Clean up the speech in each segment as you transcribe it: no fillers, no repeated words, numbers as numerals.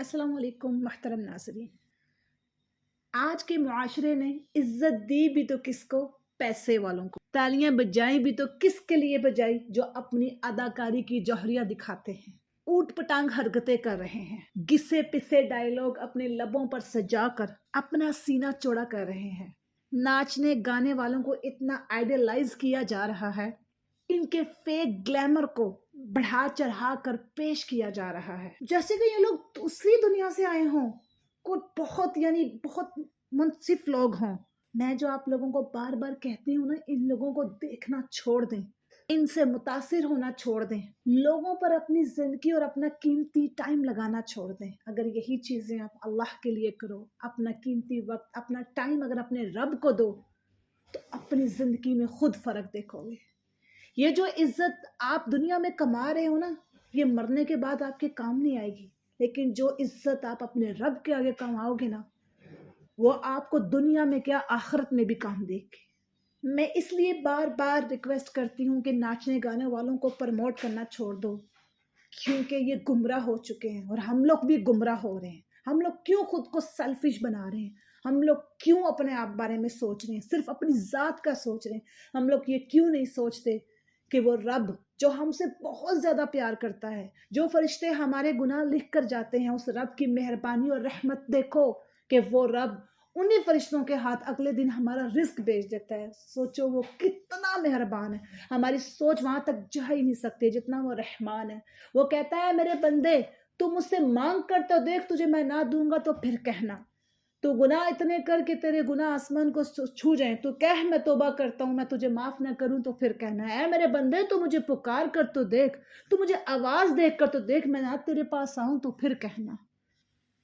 अस्सलाम वालेकुम महतरम नाज़रीन। आज के मुआशरे ने इज्जत दी भी तो किसको? पैसे वालों को। तालियां बजाई भी तो किसके लिए बजाई? जो अपनी अदाकारी की जौहरिया दिखाते हैं, ऊट पटांग हरकतें कर रहे हैं, घिसे पिसे डायलॉग अपने लबों पर सजा कर अपना सीना चौड़ा कर रहे हैं। नाचने गाने वालों को इतना आइडियलाइज किया जा रहा है, इनके फेक ग्लैमर को बढ़ा चढ़ा कर पेश किया जा रहा है, जैसे कि ये लोग दूसरी दुनिया से आए हों, कुछ बहुत मुनसिफ लोग हों। मैं जो आप लोगों को बार बार कहती हूँ ना, इन लोगों को देखना छोड़ दें, इनसे मुतासिर होना छोड़ दें, लोगों पर अपनी जिंदगी और अपना कीमती टाइम लगाना छोड़ दें। अगर यही चीजें आप अल्लाह के लिए करो, अपना कीमती वक्त अपना टाइम अगर अपने रब को दो, तो अपनी जिंदगी में खुद फर्क देखोगे। ये जो इज्जत आप दुनिया में कमा रहे हो ना, ये मरने के बाद आपके काम नहीं आएगी, लेकिन जो इज्जत आप अपने रब के आगे कमाओगे ना, वो आपको दुनिया में क्या आखिरत में भी काम देगी। मैं इसलिए बार बार रिक्वेस्ट करती हूँ कि नाचने गाने वालों को प्रमोट करना छोड़ दो, क्योंकि ये गुमराह हो चुके हैं और हम लोग भी गुमराह हो रहे हैं। हम लोग क्यों खुद को सेल्फिश बना रहे हैं? हम लोग क्यों अपने आप बारे में सोच रहे हैं, सिर्फ अपनी ज़ात का सोच रहे हैं? हम लोग ये क्यों नहीं सोचते कि वो रब जो हमसे बहुत ज़्यादा प्यार करता है, जो फरिश्ते हमारे गुनाह लिख कर जाते हैं, उस रब की मेहरबानी और रहमत देखो कि वो रब उन्हीं फरिश्तों के हाथ अगले दिन हमारा रिस्क भेज देता है। सोचो वो कितना मेहरबान है, हमारी सोच वहां तक जा ही नहीं सकती जितना वो रहमान है। वो कहता है, मेरे बंदे तू मुझसे मांग कर तो देख, तुझे मैं ना दूंगा तो फिर कहना। तो गुनाह इतने कर के तेरे गुनाह आसमान को छू जाएं, तो कह मैं तौबा करता हूँ, मैं तुझे माफ ना करूं तो फिर कहना है, मेरे बंदे तू मुझे पुकार कर तो देख, तू मुझे आवाज देख कर तो देख, मैं ना तेरे पास आऊं तो फिर कहना।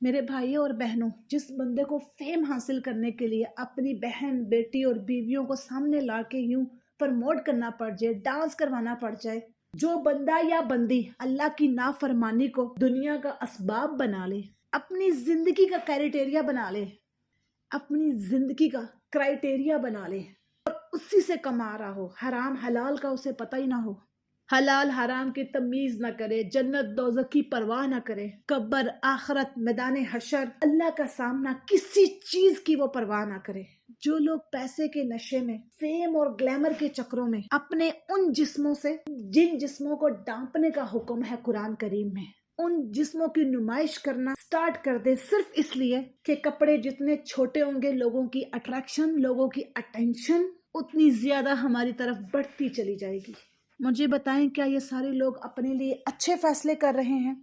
मेरे भाइयों और बहनों, जिस बंदे को फेम हासिल करने के लिए अपनी बहन बेटी और बीवियों को सामने ला के यूं प्रमोट करना पड़ जाए, डांस करवाना पड़ जाए, जो बंदा या बंदी अल्लाह की नाफरमानी को दुनिया का असबाब बना ले, अपनी जिंदगी का क्राइटेरिया बना ले, अपनी जिंदगी का क्राइटेरिया बना ले और उसी से कमा रहा हो, हराम हलाल का उसे पता ही ना हो, हलाल हराम की तमीज ना करे, जन्नत दोज़ख की परवाह ना करे, कब्र आखरत मैदान हशर अल्लाह का सामना किसी चीज की वो परवाह ना करे। जो लोग पैसे के नशे में, फेम और ग्लैमर के चक्रों में अपने उन जिस्मों से, जिन जिस्मों को डांपने का हुक्म है कुरान करीम में, उन जिस्मों की नुमाइश करना स्टार्ट कर दे, सिर्फ इसलिए कि कपड़े जितने छोटे होंगे, लोगों की अट्रैक्शन, लोगों की अटेंशन उतनी ज्यादा हमारी तरफ बढ़ती चली जाएगी। मुझे बताएं, क्या ये सारे लोग अपने लिए अच्छे फैसले कर रहे हैं?